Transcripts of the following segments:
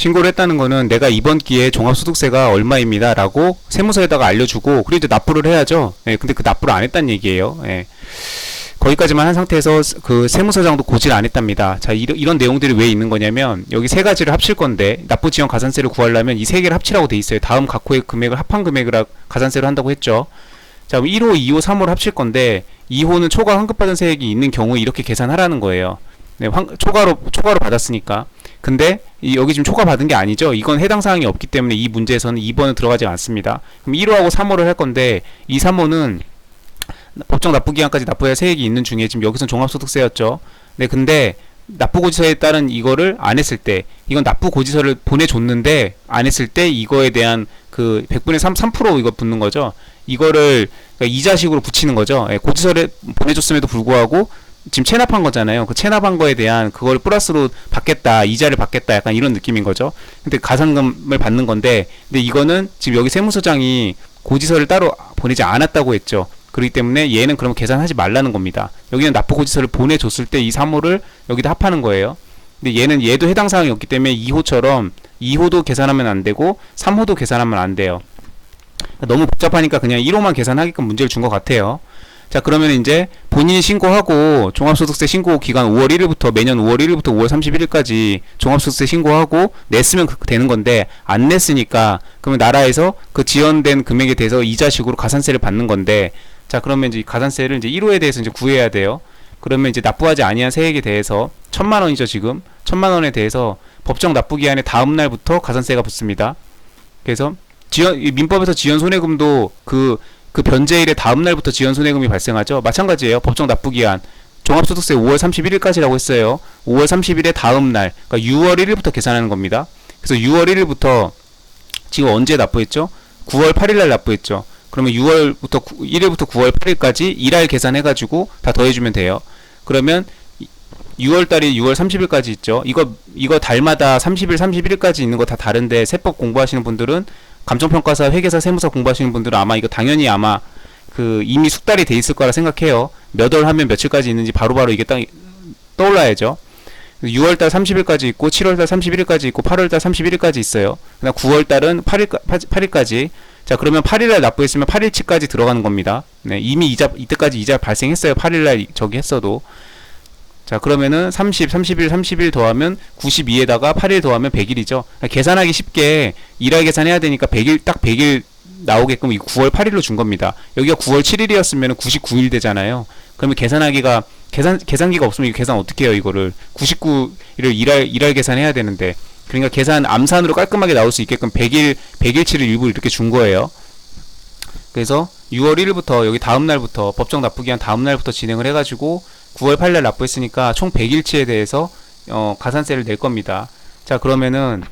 신고를 했다는 거는 내가 이번 기회에 종합소득세가 얼마입니다 라고 세무서에다가 알려주고 그리고 이제 납부를 해야죠. 예, 근데 그 납부를 안 했다는 얘기예요. 예. 거기까지만 한 상태에서 그 세무서장도 고지를 안 했답니다. 자, 이런 내용들이 왜 있는 거냐면 여기 세 가지를 합칠 건데 납부지원 가산세를 구하려면 이 세 개를 합치라고 돼 있어요. 다음 각호의 금액을 합한 금액을 가산세로 한다고 했죠. 자, 1호, 2호, 3호를 합칠 건데 2호는 초과 환급받은 세액이 있는 경우에 이렇게 계산하라는 거예요. 네, 초과로 받았으니까. 근데 여기 지금 초과 받은 게 아니죠. 이건 해당 사항이 없기 때문에 이 문제에서는 2번은 들어가지 않습니다. 그럼 1호하고 3호를 할 건데 이 3호는 법정 납부기간까지 납부해야 할 세액이 있는 중에 지금 여기서는 종합소득세였죠. 네, 근데 납부고지서에 따른 이거를 안 했을 때, 이건 납부고지서를 보내줬는데 안 했을 때 이거에 대한 그 100분의 3% 이거 붙는 거죠. 이거를 그러니까 이자식으로 붙이는 거죠. 예, 고지서를 보내줬음에도 불구하고 지금 체납한 거잖아요. 그 체납한 거에 대한 그걸 플러스로 받겠다, 이자를 받겠다, 약간 이런 느낌인 거죠. 근데 가산금을 받는 건데, 근데 이거는 지금 여기 세무서장이 고지서를 따로 보내지 않았다고 했죠. 그렇기 때문에 얘는 그럼 계산하지 말라는 겁니다. 여기는 납부고지서를 보내줬을 때 이 3호를 여기다 합하는 거예요. 근데 얘도 해당 사항이 없기 때문에 2호처럼 2호도 계산하면 안 되고 3호도 계산하면 안 돼요. 너무 복잡하니까 그냥 1호만 계산하게끔 문제를 준 것 같아요. 자, 그러면 이제 본인이 신고하고 종합소득세 신고 기간 5월 1일부터 매년 5월 1일부터 5월 31일까지 종합소득세 신고하고 냈으면 되는 건데 안 냈으니까 그러면 나라에서 그 지연된 금액에 대해서 이자식으로 가산세를 받는 건데, 자, 그러면 이제 가산세를 이제 1호에 대해서 이제 구해야 돼요. 그러면 이제 납부하지 아니한 세액에 대해서 1,000만 원이죠, 지금. 1,000만 원에 대해서 법정 납부기한의 다음 날부터 가산세가 붙습니다. 그래서 민법에서 지연 손해금도 그 변제일의 다음 날부터 지연 손해금이 발생하죠. 마찬가지예요. 법정 납부기한 종합소득세 5월 31일까지라고 했어요. 5월 30일의 다음 날, 그러니까 6월 1일부터 계산하는 겁니다. 그래서 6월 1일부터 지금 언제 납부했죠? 9월 8일날 납부했죠. 그러면 6월부터 1일부터 9월 8일까지 일할 계산해가지고 다 더해주면 돼요. 그러면 6월달이 6월 30일까지 있죠. 이거 달마다 30일, 31일까지 있는 거 다 다른데 세법 공부하시는 분들은 감정평가사, 회계사, 세무사 공부하시는 분들은 아마 이거 당연히 아마 그 이미 숙달이 돼 있을 거라 생각해요. 몇 월 하면 며칠까지 있는지 바로바로 이게 딱 떠올라야죠. 6월달 30일까지 있고 7월달 31일까지 있고 8월달 31일까지 있어요. 그다음 9월달은 8일까지. 자, 그러면 8일날 납부했으면 8일치까지 들어가는 겁니다. 네, 이미 이때까지 이자 발생했어요. 8일날 저기 했어도. 자, 그러면은 30, 31, 30일 더하면 92에다가 8일 더하면 100일이죠. 계산하기 쉽게 일할 계산해야 되니까 100일, 딱 100일 나오게끔 이 9월 8일로 준 겁니다. 여기가 9월 7일이었으면 99일 되잖아요. 그러면 계산하기가, 계산기가 없으면 이거 계산 어떻게 해요, 이거를. 99일을 일할 계산해야 되는데. 그러니까 계산 암산으로 깔끔하게 나올 수 있게끔 100일치를 일부 이렇게 준 거예요. 그래서 6월 1일부터 여기 다음 날부터 법정 납부기한 다음 날부터 진행을 해가지고 9월 8일 날 납부했으니까 총 100일치에 대해서 가산세를 낼 겁니다. 자, 그러면은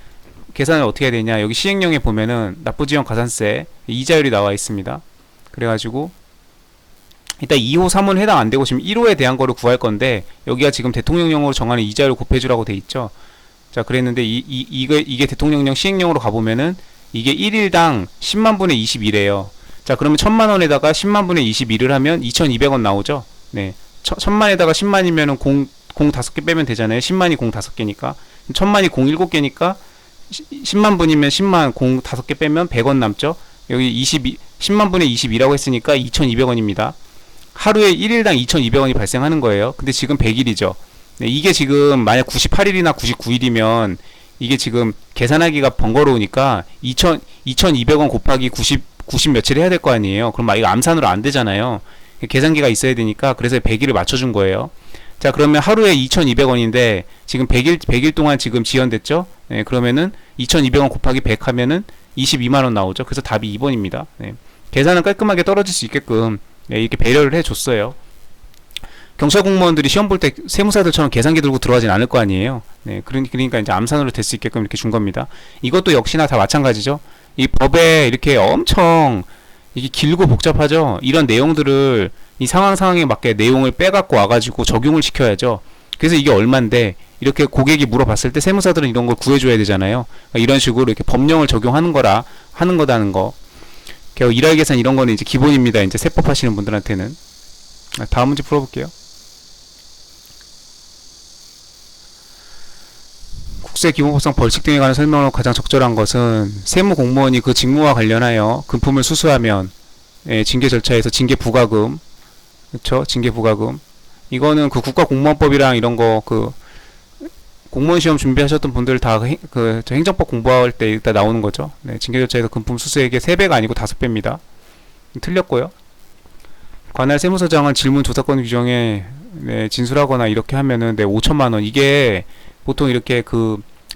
계산을 어떻게 해야 되냐, 여기 시행령에 보면은 납부지원 가산세 이자율이 나와 있습니다. 그래가지고 일단 2호, 3호는 해당 안 되고 지금 1호에 대한 거를 구할 건데 여기가 지금 대통령령으로 정하는 이자율을 곱해주라고 돼 있죠. 자, 그랬는데 이게 대통령령 시행령으로 가보면은 이게 1일당 10만 분의 21이에요. 자, 그러면 1,000만 원에다가 10만 분의 21을 하면 2,200원 나오죠. 네, 1,000만에다가 10만이면은 공 5개 빼면 되잖아요. 10만이 공 5개니까 1,000만이 공 7개니까 10만 분이면 10만 공 5개 빼면 100원 남죠. 여기 10만 분의 22라고 했으니까 2,200원입니다. 하루에 1일당 2,200원이 발생하는 거예요. 근데 지금 100일이죠. 네, 이게 지금 만약 98일이나 99일이면 이게 지금 계산하기가 번거로우니까 2,200원 곱하기 90 며칠 해야 될 거 아니에요. 그럼 막 이거 암산으로 안 되잖아요. 계산기가 있어야 되니까 그래서 100일을 맞춰준 거예요. 자, 그러면 하루에 2,200원인데 지금 100일 동안 지금 지연됐죠? 네, 그러면은 2,200원 곱하기 100 하면은 22만원 나오죠. 그래서 답이 2번입니다. 네, 계산은 깔끔하게 떨어질 수 있게끔 이렇게 배려를 해줬어요. 경찰 공무원들이 시험 볼 때 세무사들처럼 계산기 들고 들어가진 않을 거 아니에요. 네, 그러니까 이제 암산으로 될 수 있게끔 이렇게 준 겁니다. 이것도 역시나 다 마찬가지죠. 이 법에 이렇게 엄청 이게 길고 복잡하죠. 이런 내용들을 이 상황에 맞게 내용을 빼갖고 와가지고 적용을 시켜야죠. 그래서 이게 얼만데 이렇게 고객이 물어봤을 때 세무사들은 이런 걸 구해줘야 되잖아요. 그러니까 이런 식으로 이렇게 법령을 적용하는 하는 거다는 거. 일할 계산 이런 거는 이제 기본입니다. 이제 세법 하시는 분들한테는. 다음 문제 풀어볼게요. 국세기본법상 벌칙 등에 관한 설명으로 가장 적절한 것은 세무공무원이 그 직무와 관련하여 금품을 수수하면 징계 절차에서 징계 부과금, 그쵸? 징계 부과금. 이거는 그 국가공무원법이랑 이런 거 공무원 시험 준비하셨던 분들 다 행정법 공부할 때 일단 나오는 거죠. 네, 징계 절차에서 금품 수수액의 3배가 아니고 5배입니다. 틀렸고요. 관할 세무서장은 질문 조사권 규정에 진술하거나 이렇게 하면은 5천만 원. 이게 보통 이렇게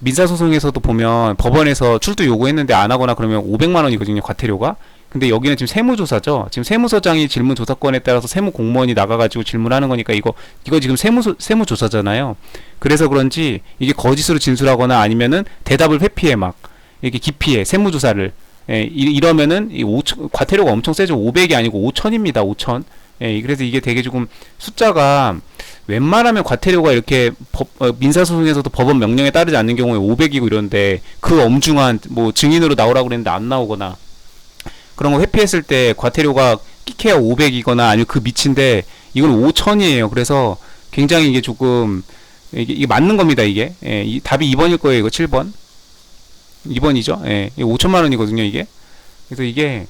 민사소송에서도 보면 법원에서 출두 요구했는데 안 하거나 그러면 500만 원이거든요, 과태료가. 근데 여기는 지금 세무조사죠. 지금 세무서장이 질문 조사권에 따라서 세무공무원이 나가가지고 질문하는 거니까 이거 지금 세무조사잖아요. 그래서 그런지 이게 거짓으로 진술하거나 아니면은 대답을 회피해 이렇게 기피해 세무조사를. 이러면은 과태료가 엄청 세죠. 500이 아니고 5천입니다. 5천. 그래서 이게 되게 조금 숫자가 웬만하면 과태료가 이렇게 민사소송에서도 법원 명령에 따르지 않는 경우에 500이고 이런데 그 엄중한 증인으로 나오라고 그랬는데 안 나오거나 그런 거 회피했을 때 과태료가 끼케야 500이거나 아니면 그 밑인데 이건 5천이에요. 그래서 굉장히 이게 조금 이게 맞는 겁니다. 이게 답이 2번일 거예요. 이거 7번 2번이죠. 이게 5천만 원이거든요. 이게 그래서 이게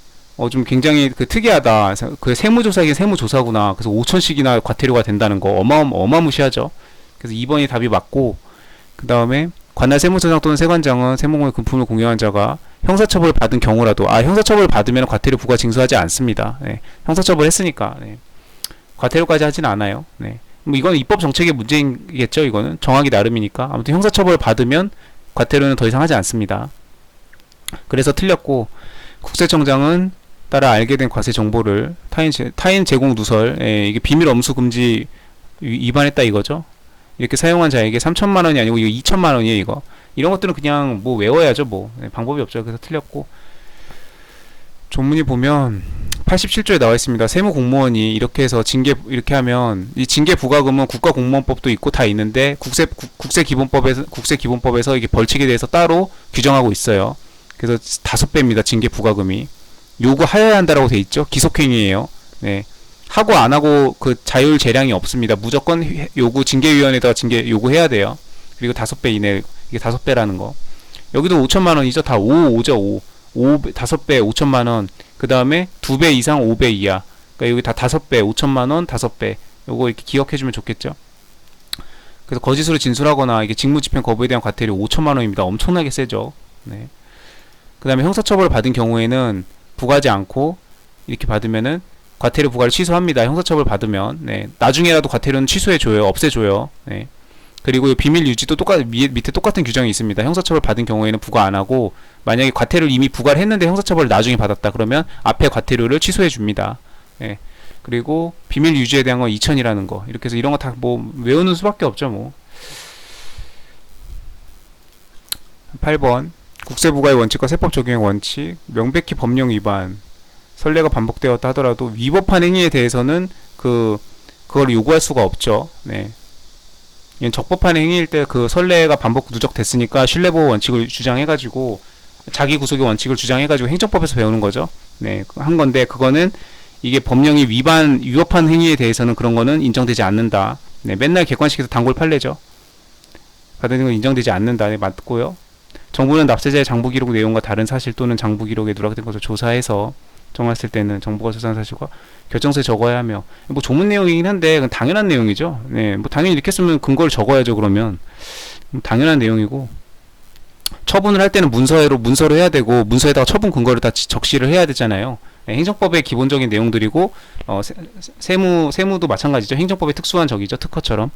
좀 굉장히 특이하다. 그 세무조사이긴 세무조사구나. 그래서 5천씩이나 과태료가 된다는 거 어마무시하죠. 그래서 2번이 답이 맞고, 그 다음에 관할 세무서장 또는 세관장은 세무공의 금품을 공유한 자가 형사처벌을 받은 경우라도 형사처벌을 받으면 과태료 부과 징수하지 않습니다. 형사처벌 했으니까 과태료까지 하진 않아요. 이건 입법 정책의 문제이겠죠. 이거는 정하기 나름이니까. 아무튼 형사처벌을 받으면 과태료는 더 이상 하지 않습니다. 그래서 틀렸고, 국세청장은 따라 알게 된 과세 정보를 타인 제공 누설, 이게 비밀 엄수 금지 위반했다 이거죠. 이렇게 사용한 자에게 3천만 원이 아니고 이거 2천만 원이에요. 이거 이런 것들은 그냥 외워야죠. 방법이 없죠. 그래서 틀렸고, 조문이 보면 87조에 나와 있습니다. 세무공무원이 이렇게 해서 이렇게 하면 이 징계 부과금은 국가공무원법도 있고 다 있는데 국세기본법에서 이게 벌칙에 대해서 따로 규정하고 있어요. 그래서 5배입니다. 징계 부과금이. 요구하여야 한다라고 돼 있죠. 기속행위예요. 하고 안 하고 자율 재량이 없습니다. 무조건 징계위원회에다가 징계 요구해야 돼요. 그리고 5배 이내, 이게 5배라는 거. 여기도 5천만 원이죠. 다 5죠. 5배 5천만 원. 그 다음에 2배 이상 5배 이하. 그러니까 여기 다 5배, 5천만 원, 5배. 요거 이렇게 기억해주면 좋겠죠. 그래서 거짓으로 진술하거나 이게 직무집행 거부에 대한 과태료 5천만 원입니다. 엄청나게 세죠. 그 다음에 형사처벌을 받은 경우에는 부과하지 않고 이렇게 받으면은 과태료 부과를 취소합니다. 형사처벌 받으면. 나중에라도 과태료는 취소해줘요. 없애줘요. 그리고 비밀 유지도 밑에 똑같은 규정이 있습니다. 형사처벌 받은 경우에는 부과 안 하고, 만약에 과태료를 이미 부과를 했는데 형사처벌을 나중에 받았다 그러면 앞에 과태료를 취소해 줍니다. 그리고 비밀 유지에 대한 건 2천이라는 거. 이렇게 해서 이런 거 다 외우는 수밖에 없죠. 8번 국세부과의 원칙과 세법 적용의 원칙. 명백히 법령 위반, 선례가 반복되었다 하더라도 위법한 행위에 대해서는 그걸 요구할 수가 없죠. 이건 적법한 행위일 때 선례가 반복 누적됐으니까 신뢰보호 원칙을 주장해가지고 자기 구속의 원칙을 주장해가지고 행정법에서 배우는 거죠. 한 건데 그거는 이게 법령이 위법한 행위에 대해서는 그런 거는 인정되지 않는다. 맨날 객관식에서 단골 판례죠. 받은 건 인정되지 않는다. 맞고요. 정부는 납세자의 장부 기록 내용과 다른 사실 또는 장부 기록에 누락된 것을 조사해서 정했을 때는 정부가 조사한 사실과 결정서에 적어야 하며, 조문 내용이긴 한데 그건 당연한 내용이죠. 당연히 이렇게 쓰면 근거를 적어야죠. 그러면 당연한 내용이고, 처분을 할 때는 문서로 해야 되고, 문서에다가 처분 근거를 다 적시를 해야 되잖아요. 행정법의 기본적인 내용들이고, 세무도 마찬가지죠. 행정법의 특수한 적이죠. 특허처럼.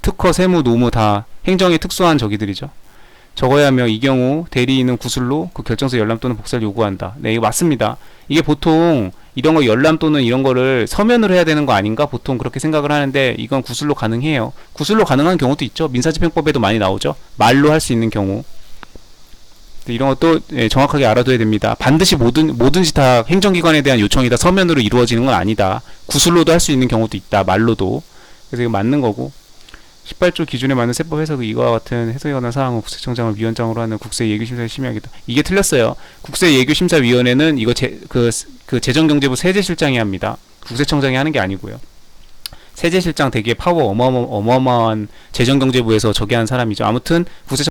특허, 세무, 노무 다 행정의 특수한 적이들이죠. 적어야 하며, 이 경우 대리인은 구술로 결정서 열람 또는 복사를 요구한다. 이거 맞습니다. 이게 보통 이런 거 열람 또는 이런 거를 서면으로 해야 되는 거 아닌가? 보통 그렇게 생각을 하는데, 이건 구술로 가능해요. 구술로 가능한 경우도 있죠. 민사집행법에도 많이 나오죠. 말로 할 수 있는 경우. 이런 것도 정확하게 알아둬야 됩니다. 반드시 뭐든지 다 행정기관에 대한 요청이 다 서면으로 이루어지는 건 아니다. 구술로도 할 수 있는 경우도 있다. 말로도. 그래서 이거 맞는 거고. 18조 기준에 맞는 세법 해석이 이와 같은 해석에 관한 사항은 국세청장을 위원장으로 하는 국세예규심사에 심의하겠다. 이게 틀렸어요. 국세예규심사위원회는 이거 재정경제부 세제실장이 합니다. 국세청장이 하는 게 아니고요. 세제실장 되게 파워 어마어마한 재정경제부에서 저기 한 사람이죠. 아무튼 국세청